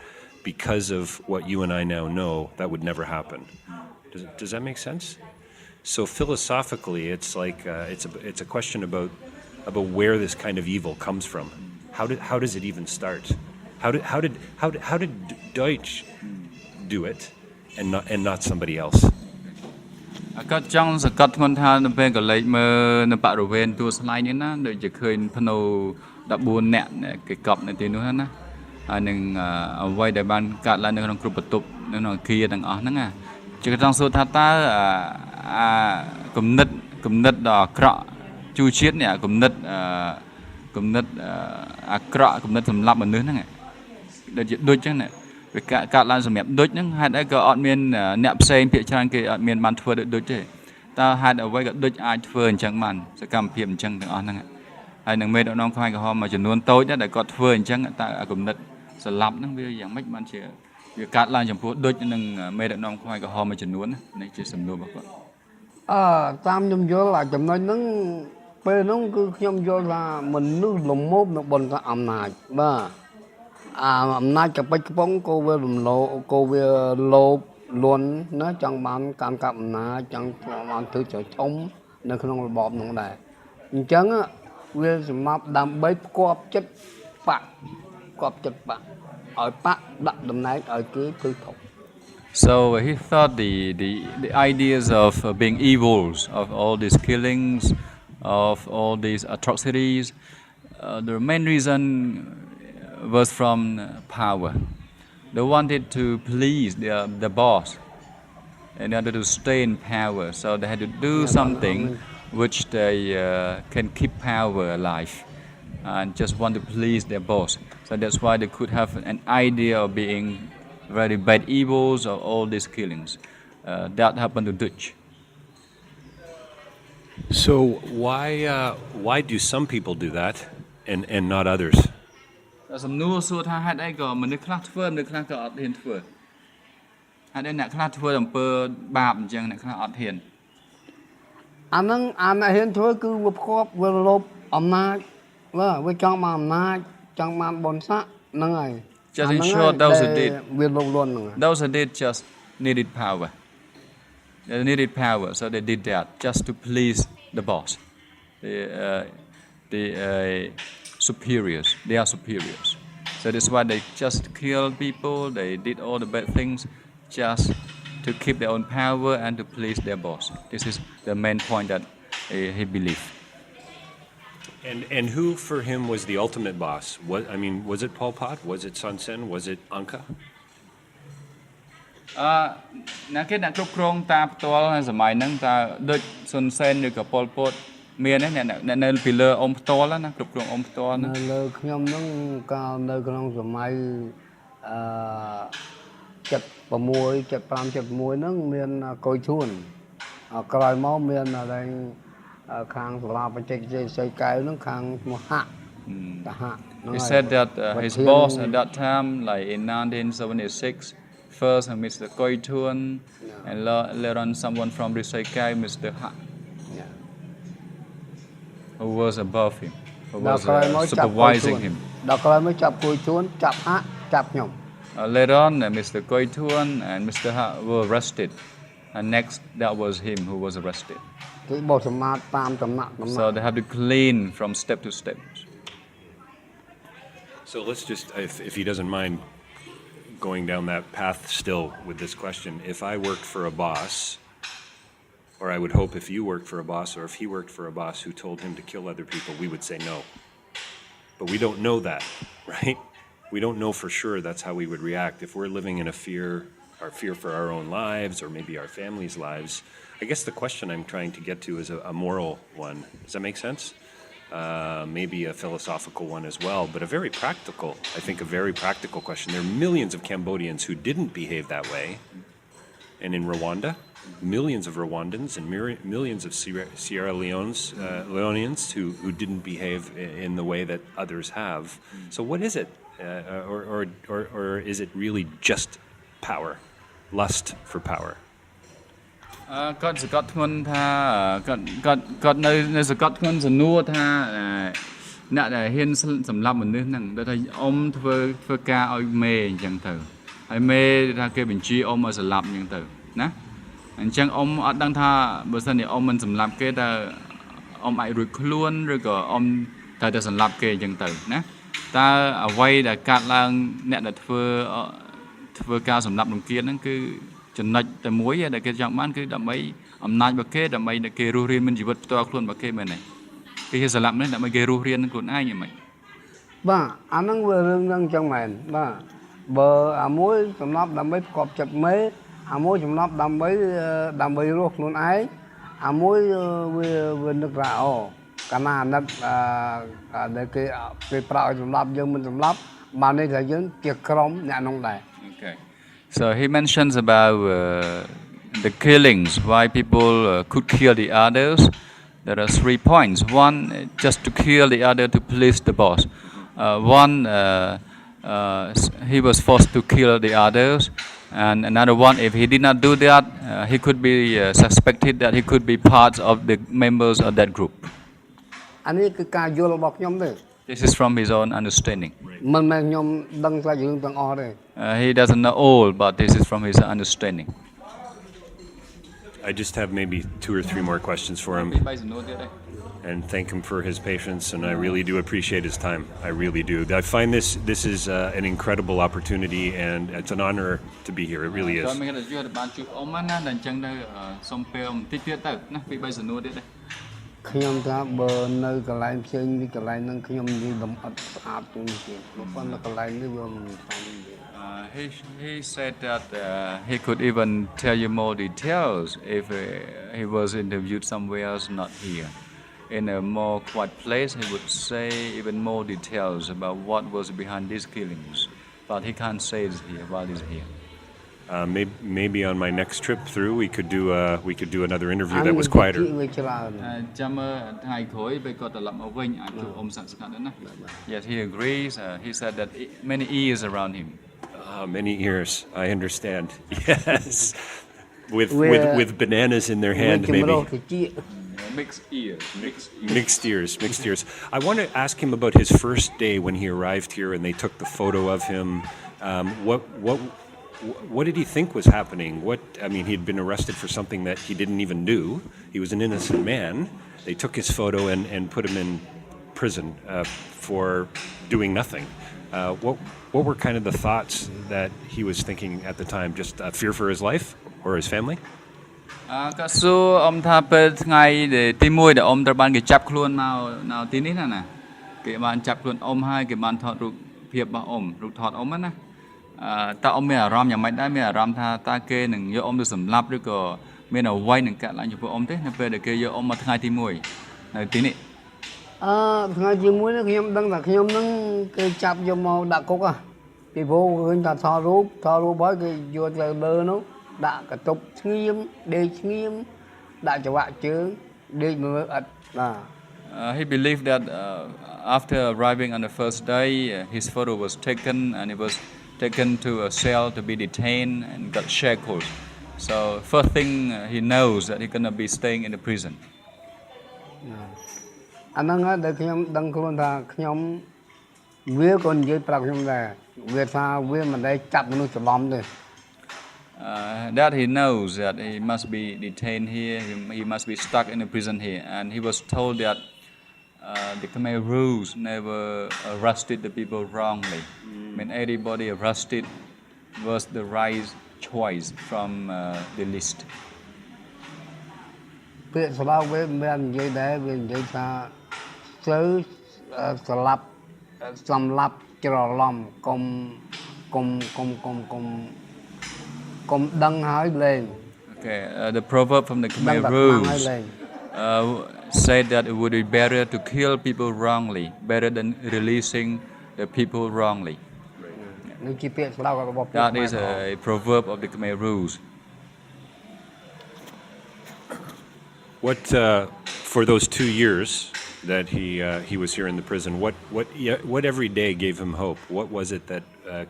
because of what you and I now know, that would never happen. Does that make sense? So philosophically, it's like it's a question about where this kind of evil comes from. How does it even start? How did Deutsch do it and not somebody else? គាត់ចង់សង្កត់ធ្ងន់ថានៅពេលកលេចមើលនៅបរិវេណទួលស្លែងនេះណាដូចជាឃើញភ្នូ14នាក់គេកប់នៅទីនោះណាហើយនឹងអ្វីដែលបានកើតឡើងនៅក្នុងគ្រប់បន្ទប់នៅក្នុងអគារទាំងអស់ហ្នឹងណាជាចង់សួរថាតើគំនិតដ៏អាក្រក់ជួជាតិនេះគំនិតអាក្រក់គំនិតសម្លាប់មនុស្សហ្នឹងដូចជាដូចចឹងណាវាកើតឡើងសម្រាប់ដូចហ្នឹងហេតុអីក៏អត់មានអ្នកផ្សេងភាគច្រើនគេអត់មានបានធ្វើដូចទេតើហេតុអ្វីក៏ដូចអាចធ្វើអញ្ចឹងបានសកម្មភាពអញ្ចឹងទាំងអស់ហ្នឹងហើយនឹងមេដឹកនាំខ្មែរក្រហមមួយចំនួនតូចដែរដែលគាត់ធ្វើអញ្ចឹងតើគំនិតស្លាប់ហ្នឹងវាយ៉ាងម៉េចបានជាវាកើតឡើងចំពោះដូចនឹងមេដឹកនាំខ្មែរក្រហមមួយចំនួននេះជាសំណួររបស់គាត់តាមខ្ញុំយល់ចំណុចហ្នឹងពេលហ្នឹងគឺខ្ញុំយល់ថាមនុស្សលំមប់នៅបន្តអំណាចបាទអំណាចកពេចកំពងក៏វារំលោភក៏វាលោភលន់ណាចង់បានកម្មកាប់អំណាចចង់បានធ្វើចធំនៅក្នុងរបបនោះដែរអញ្ចឹងវាសម្រាប់ដើម្បីផ្គប់ចិត្តបកឲ្យបកដាក់តំណែងឲ្យគេគឺធំ So he thought the ideas of being evils of all these killings of all these atrocities the main reason was from power. They wanted to please the boss in order to stay in power. So they had to do something which they can keep power alive and just want to please their boss. So that's why they could have an idea of being very bad evils of all these killings. That happened to Dutch. So why do some people do that and not others? សំណួរសួរថាហេតុអីក៏មនុស្សខ្លះធ្វើមនុស្សខ្លះក៏អត់ហ៊ានធ្វើហេតុអីអ្នកខ្លះធ្វើអំពើបាបអញ្ចឹងអ្នកខ្លះអត់ហ៊ានអាហ្នឹងអ្នកហ៊ានធ្វើគឺវាផ្គប់វាលោភអំណាចវាចង់បានអំណាចចង់បានបុណ្យស័ក្តិហ្នឹងហើយ Just in short those who did វាលោភលន់ហ្នឹង those who did just needed power they needed power so they did that just to please the boss the superiors. They are superiors. So that's why they just killed people. They did all the bad things just to keep their own power and to please their boss. This is the main point that he believed. And who for him was the ultimate boss? Was it Pol Pot? Was it Son Sen? Was it Anka? អ្នកគេអ្នកគ្រប់គ្រងតាមផ្ទាល់ហើយសម័យហ្នឹងតើដូចសុនសេនឬក៏ប៉ុលពតមានទេអ្នកនៅពីលើអ៊ំផ្ទាល់ណាគ្រប់គ្រងអ៊ំផ្ទាល់ណានៅលើខ្ញុំហ្នឹងកាលនៅក្នុងសម័យ76 75 76ហ្នឹងមានកុយឈួនក្រោយមកមានอะไรខាងសាលាបច្ចេកទេសសីកែវហ្នឹងខាងឈ្មោះហាក់តាហាក់ He said that his boss at that time like in 1976 first Mr. Koi Thuan and later on someone from Risaikai Mr. Ha who was above him, who was supervising him. Later on, Mr. Koi Thuan and Mr. Ha were arrested, and next that was him who was arrested. So they have to clean from step to step. So let's just, if he doesn't mind going down that path still with this question, if I worked for a boss, or I would hope if you worked for a boss or if he worked for a boss who told him to kill other people, we would say no. But we don't know that, right? We don't know for sure that's how we would react. If we're living in our fear for our own lives or maybe our family's lives, I guess the question I'm trying to get to is a moral one. Does that make sense? Maybe a philosophical one as well, but a very practical question. There are millions of Cambodians who didn't behave that way. And in Rwanda, millions of Rwandans and millions of Sierra Leoneans who didn't behave in the way that others have. So what is it? Or is it really just power, lust for power? គាត់សង្កត់ធ្ងន់ថាគាត់នៅសង្កត់ធ្ងន់សំណួរថាអ្នកដែលហ៊ានសម្លាប់មនុស្សហ្នឹងដែលថាអ៊ំធ្វើការឲ្យមេអញ្ចឹងទៅហើយមេថាគេបញ្ជាអ៊ំឲ្យសម្លាប់អញ្ចឹងទៅណាអញ្ចឹងអ៊ំអត់ដឹងថាបើសិនជាអ៊ំមិនសម្លាប់គេតើអ៊ំអាចរួចខ្លួនឬក៏អ៊ំត្រូវតែសម្លាប់គេអញ្ចឹងទៅណាតើអ្វីដែលកាត់ឡើងអ្នកដែលធ្វើការសម្លាប់រង្គាលហ្នឹងគឺចំណុចតែមួយដែលគេចង់បានគឺដើម្បីអំណាចរបស់គេដើម្បីឲ្យគេរស់រានមានជីវិតផ្ទាល់ខ្លួនរបស់គេមែនទេគេសម្លាប់នេះដើម្បីគេរស់រានខ្លួនឯងហ្មងបាទអាហ្នឹងវារឿងហ្នឹងចឹងមែនបាទបើអាមួយសម្លាប់ដើម្បីប្រកបចិត្តមេអាមួយសម្លាប់ដើម្បីរស់ខ្លួនឯងអាមួយវានឹកថាអូកាលណាអាណិតដែលគេប្រោសសម្លាប់យើងមិនសម្លាប់បាននេះថាយើងជាក្រុមអ្នកនោះដែរ Okay. So he mentions about the killings, why people could kill the others. There are 3 points. One, just to kill the other to please the boss. One, he was forced to kill the others. And another one, if he did not do that, he could be suspected that he could be part of the members of that group. This is from his own understanding. He doesn't know all, but this is from his understanding. I just have maybe 2 or 3 more questions for him. And thank him for his patience, and I really do appreciate his time. I really do. I find this is an incredible opportunity, and it's an honor to be here. It really is. He said that he could even tell you more details if he was interviewed somewhere else, not here. In a more quiet place, he would say even more details about what was behind these killings. But he can't say it here while he's here. Maybe on my next trip through, we could do another interview that was quieter. Yes, he agrees. He said that many ears around him. Many ears. I understand. Yes, with bananas in their hand, maybe. Mixed ears. I want to ask him about his first day when he arrived here and they took the photo of him. What did he think was happening? He'd been arrested for something that he didn't even do. He was an innocent man. They took his photo and put him in prison for doing nothing. What were kind of the thoughts that he was thinking at the time? Just fear for his life or his family? ក៏សួរអ៊ំថាពេលថ្ងៃទី1ដែលអ៊ំត្រូវបានគេចាប់ខ្លួនមកនៅទីនេះណាគេបានចាប់ខ្លួនអ៊ំហើយគេបានថតរូបភាពរបស់អ៊ំរូបថតអ៊ំណាតើអ៊ំមានអារម្មណ៍យ៉ាងម៉េចដែរមានអារម្មណ៍ថាតើគេនឹងយកអ៊ំទៅសម្លាប់ឬក៏មានអ្វីនឹងកាត់ឡើងចំពោះអ៊ំទេនៅពេលដែលគេយកអ៊ំមកថ្ងៃទី1នៅទីនេះថ្ងៃទី1នេះខ្ញុំដឹងថាខ្ញុំនឹងគេចាប់យកមកដាក់គុកពីព្រោះឃើញថាថតរូបហើយគេយកទៅលើនោះដាក់កតុបស្ងៀមដេកស្ងៀមដាក់ច្រវាក់ជើងដេកមើលអត់បាទ He believed that after arriving on the first day his photo was taken and it was taken to a cell to be detained and got shackled. So first thing he knows that he's gonna be staying in the prison. អាហ្នឹងហើយដែលខ្ញុំដឹងខ្លួនថាខ្ញុំវាក៏និយាយប្រាប់ខ្ញុំដែរវាថាវាមិនដែលចាប់មនុស្សច្រឡំទេ That he knows that he must be detained here, he must be stuck in a prison here, and he was told that the Khmer Rouge never arrested the people wrongly. When anybody arrested was the right choice from the list. ពាក្យស្លោកវាមិននិយាយដែរវានិយាយថាត្រូវស្លាប់សម្លាប់ច្រឡំកុំដឹងហើយលែង Okay, the proverb from the Khmer Rouge said that it would be better to kill people wrongly, better than releasing the people wrongly. That is a proverb of the Khmer Rouge. What for those 2 years that he was here in the prison? What every day gave him hope? What was it that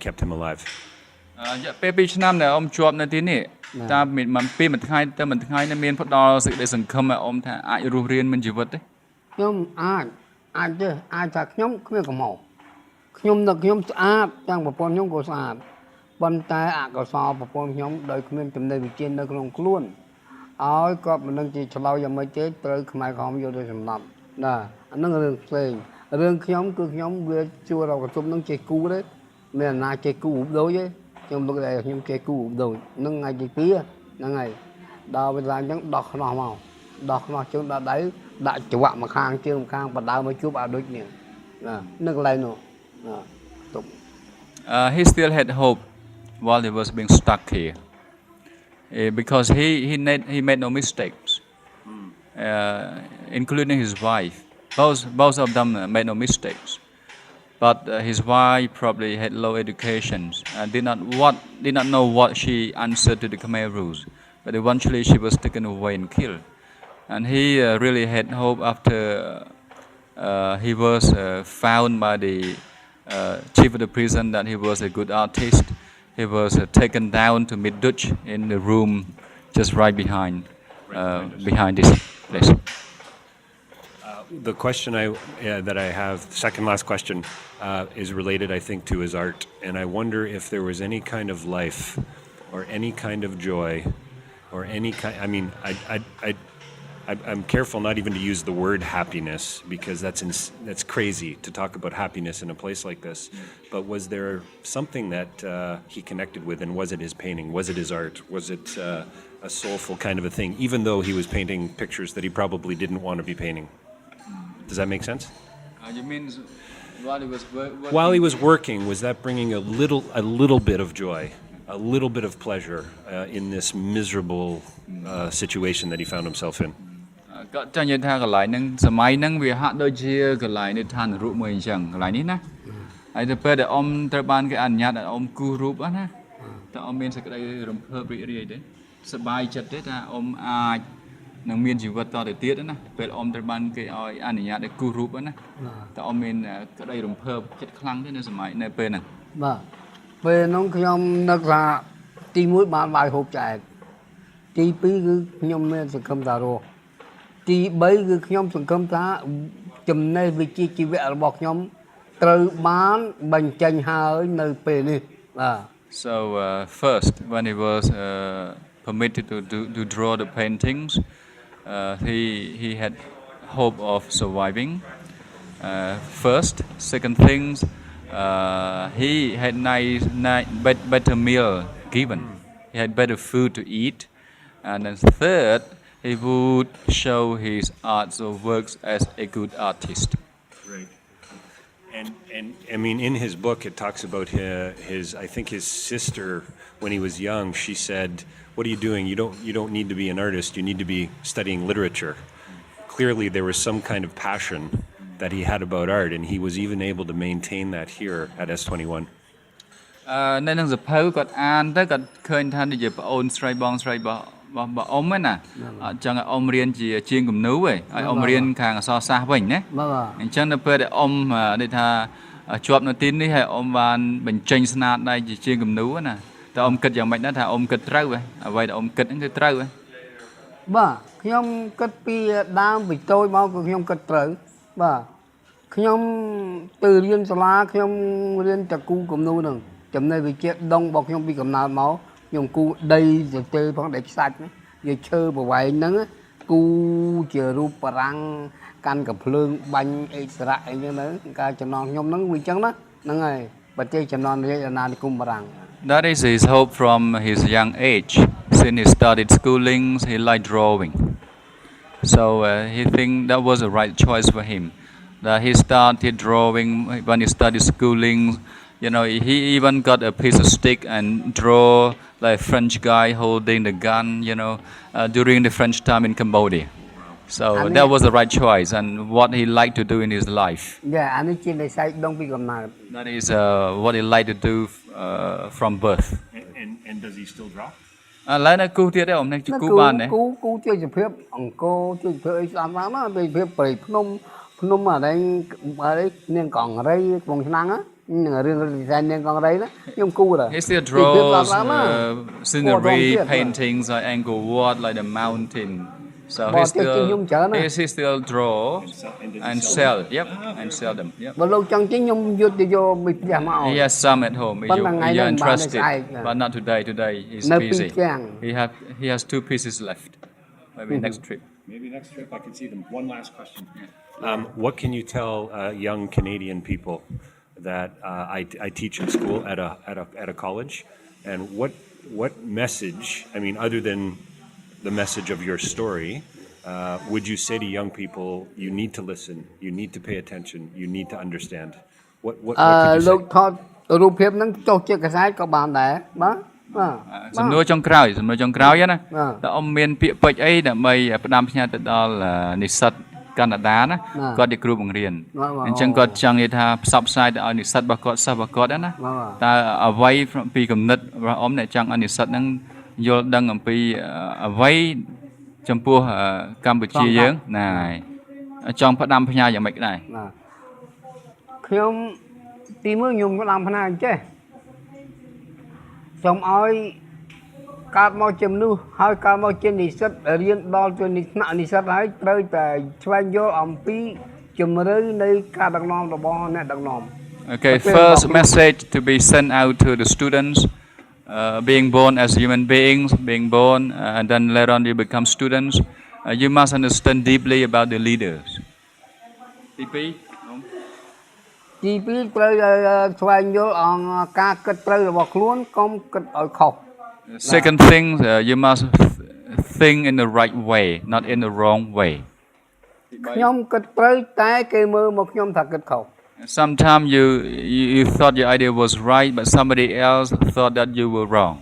kept him alive? រយៈពេល2ឆ្នាំដែលអ៊ំជាប់នៅទីនេះតាមពីមួយថ្ងៃទៅមួយថ្ងៃនេះមានផ្ដល់សេចក្តីសង្ឃឹមឲ្យអ៊ំថាអាចរស់រានមានជីវិតទេ ខ្ញុំអាចទេអាចថាខ្ញុំគ្មានកំហុសខ្ញុំនឹកខ្ញុំស្អាតទាំងប្រពន្ធខ្ញុំក៏ស្អាតប៉ុន្តែអកុសលប្រពន្ធខ្ញុំដោយគ្មានចំណេះវិជ្ជានៅក្នុងខ្លួនឲ្យគាត់មិននឹងជាឆ្លោយយ៉ាងម៉េចទេត្រូវខ្មែរក្រហមយកទៅសម្លាប់ណាអានឹងរឿងផ្សេងរឿងខ្ញុំគឺខ្ញុំវាជួរកន្ទប់នឹងចេះគូទេមានអាណាចេះគូរូបដូចទេខ្ញុំនឹកតែខ្ញុំចេះគូរូបដូចនឹងថ្ងៃទី2ហ្នឹងហើយដល់ពេលឡើងអញ្ចឹងដោះខ្នោះមកដោះខ្នោះជើងដាក់ដៃដាក់ច្រវាក់មកខាងជើងមកខាងបដើមកជួបអាដូចនេះណានៅកន្លែងនោះណាទុក He still had hope while he was being stuck here because he made no mistakes including his wife both of them made no mistakes but his wife probably had low education and did not know what she answered to the Khmer Rouge but eventually she was taken away and killed and he really had hope after he was found by the chief of the prison that he was a good artist. He was taken down to meet Dutch in the room just right behind this place. The question that I have, second last question, is related, I think, to his art, and I wonder if there was any kind of life, or any kind of joy, or any kind. I mean, I'm careful not even to use the word happiness because that's crazy to talk about happiness in a place like this. But was there something that he connected with, and was it his painting? Was it his art? Was it a soulful kind of a thing? Even though he was painting pictures that he probably didn't want to be painting. Does that make sense? You mean while he was working? While he was working, was that bringing a little bit of joy, a little bit of pleasure in this miserable situation that he found himself in? គាត់ចង់និយាយថាកន្លែងហ្នឹងសម័យហ្នឹងវាហាក់ដូចជាកន្លែងនៃឋានរូបមួយអញ្ចឹងកន្លែងនេះណាហើយទៅពេលដែលអ៊ំត្រូវបានគេអនុញ្ញាតឲ្យអ៊ំគូសរូបណាតើអ៊ំមានសេចក្តីរំភើបរីករាយទេសប្បាយចិត្តទេថាអ៊ំអាចនឹងមានជីវិតតទៅទៀតណាពេលអ៊ំត្រូវបានគេឲ្យអនុញ្ញាតឲ្យគូសរូបណាតើអ៊ំមានក្តីរំភើបចិត្តខ្លាំងទេនៅសម័យនៅពេលហ្នឹងបាទពេលហ្នឹងខ្ញុំនឹកថាទី1បានបាយហូបចែកទី2គឺខ្ញុំមានសង្ឃឹមថារស់ទី3គឺខ្ញុំសង្ឃឹមថាចំណេះវិជ្ជាជីវៈរបស់ខ្ញុំត្រូវបានបញ្ចេញហើយនៅពេលនេះបាទ So first when he was permitted to draw the paintings he had hope of surviving first second things he had better meal given he had better food to eat and then third he would show his art or works as a good artist. Right. And I mean, in his book, it talks about I think his sister, when he was young, she said, "What are you doing? You don't need to be an artist. You need to be studying literature." Clearly, there was some kind of passion that he had about art, and he was even able to maintain that here at S21. នៅនឹងសភៅគាត់អានទៅគាត់ឃើញថានិយាយប្អូនស្រីបងស្រីរបស់អ៊ំហ្នឹងណាអញ្ចឹងអ៊ំរៀនជាជាងគំនូឯងឲ្យអ៊ំរៀនខាងអក្សរសាស្ត្រវិញណាអញ្ចឹងនៅពេលដែលអ៊ំដូចថាជាប់នៅទីនេះហើយអ៊ំបានបញ្ចេញស្នាដៃជាជាងគំនូណាតែអ៊ំគិតយ៉ាងម៉េចដែរថាអ៊ំគិតត្រូវហ៎អ្វីដែលអ៊ំគិតហ្នឹងគឺត្រូវហ៎បាទខ្ញុំគិតពីដើមពីតូចមកគឺខ្ញុំគិតត្រូវបាទខ្ញុំទៅរៀនសាលាខ្ញុំរៀនតែគូគំនូហ្នឹងចំណេះវិជ្ជាដងរបស់ខ្ញុំពីកំណើតមកខ្ញុំគូដីទៅទេផងដីខ្សាច់វាឈើប្រវែងហ្នឹងគូជារូបបារាំងកាន់កំភ្លើងបាញ់អេស្រៈអីចឹងទៅការចំណងខ្ញុំហ្នឹងវាចឹងណាហ្នឹងហើយប្រទេសចំណងរាជអាណានិគមបារាំង That is his hope from his young age since he started schooling he liked drawing so he think that was the right choice for him that he started drawing when he started schooling you know he even got a piece of stick and draw like French guy holding the gun you know during the French time in Cambodia so that was the right choice and what he liked to do in his life yeah អានេះជានិស្ស័យដងពីកំណើត that is what he liked to do from birth and does he still draw ឡើយនៅគូទៀតទេអ៊ំនឹងគូបានទេ គូជួយសុភាពអង្គរជួយសុភាពអីស្អាតស្អាតណាជួយសុភាពព្រៃភ្នំអានេះនាងកង្រីក្នុងឆ្នាំងហ្នឹងរឿងडिजाइन នាងកង្រីណាខ្ញុំគូដែរ He still draws scenery paintings like Angkor Wat like the mountain so he still draw and sell and sell them បើលោកចង់ជិះខ្ញុំយកទៅយកពីផ្ទះមក He has some at home if you're interested but not today he's busy he has 2 pieces left maybe next trip I can see them. One last question. What can you tell young Canadian people that I teach in school at a college, and what message? I mean, other than the message of your story, would you say to young people, you need to listen, you need to pay attention, you need to understand? What could you say? លោកថតរូបភាពហ្នឹងចុះជាកាសែតក៏បានដែរបាទ សំណួរចុងក្រោយណាតើអ៊ំមានពាក្យពេចន៍អីដើម្បីផ្ដាំផ្ញើទៅដល់និស្សិតកាណាដាណាគាត់ជាគ្រូបង្រៀនអញ្ចឹងគាត់ចង់និយាយថាផ្សព្វផ្សាយទៅឲ្យនិស្សិតរបស់គាត់សិស្សរបស់គាត់ណាតើអ្វីពីគំនិតរបស់អ៊ំអ្នកចង់ឲ្យនិស្សិតហ្នឹងយល់ដឹងអំពីអ្វីចំពោះកម្ពុជាយើងណាចង់ផ្ដាំផ្ញើយ៉ាងម៉េចដែរខ្ញុំទីមួយខ្ញុំផ្ដាំផ្ញើអញ្ចេះសូមឲ្យកើតមកជាមនុស្សហើយកើតមកជានិស្សិតរៀនដល់ជាថ្នាក់និស្សិតហើយត្រូវតែស្វែងយល់អំពីជំរឿនៃការដឹកនាំរបស់អ្នកដឹកនាំ Okay, first message to be sent out to the students being born as human beings and then later on you become students you must understand deeply about the leaders ទី2ត្រូវស្វែងយល់អង្គការគិតត្រូវរបស់ខ្លួនកុំគិតឲ្យខុស Second thing you must think in the right way not in the wrong way ខ្ញុំគិតត្រូវតែគេមើលមកខ្ញុំថាគិតខុស Sometimes you thought your idea was right but somebody else thought that you were wrong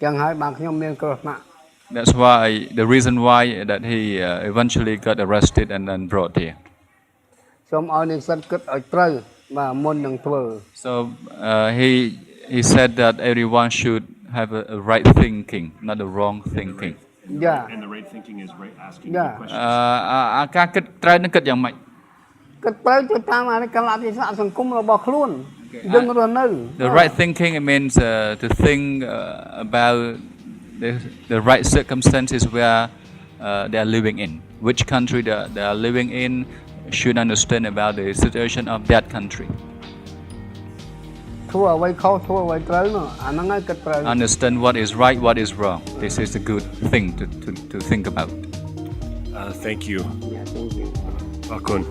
ចឹងហើយបានខ្ញុំមានគ្រោះថ្នាក់ That's why the reason why that he eventually got arrested and then brought hereសូមឲ្យនិស្សិតគិតឲ្យត្រូវបាទមុននឹងធ្វើ So he said that everyone should have a right thinking not the wrong thinking And the right thinking is right asking good questions ការគិតត្រូវនឹងគិតយ៉ាងម៉េច គិតត្រូវទៅតាមកាលៈទេសៈសង្គមរបស់ខ្លួនយើងរស់នៅ The right thinking it means to think about the right circumstances where they are living in which country they are living in should understand about the situation of that country. Understand what is right, what is wrong. This is a good thing to think about. Thank you. Yeah, thank you. Akun.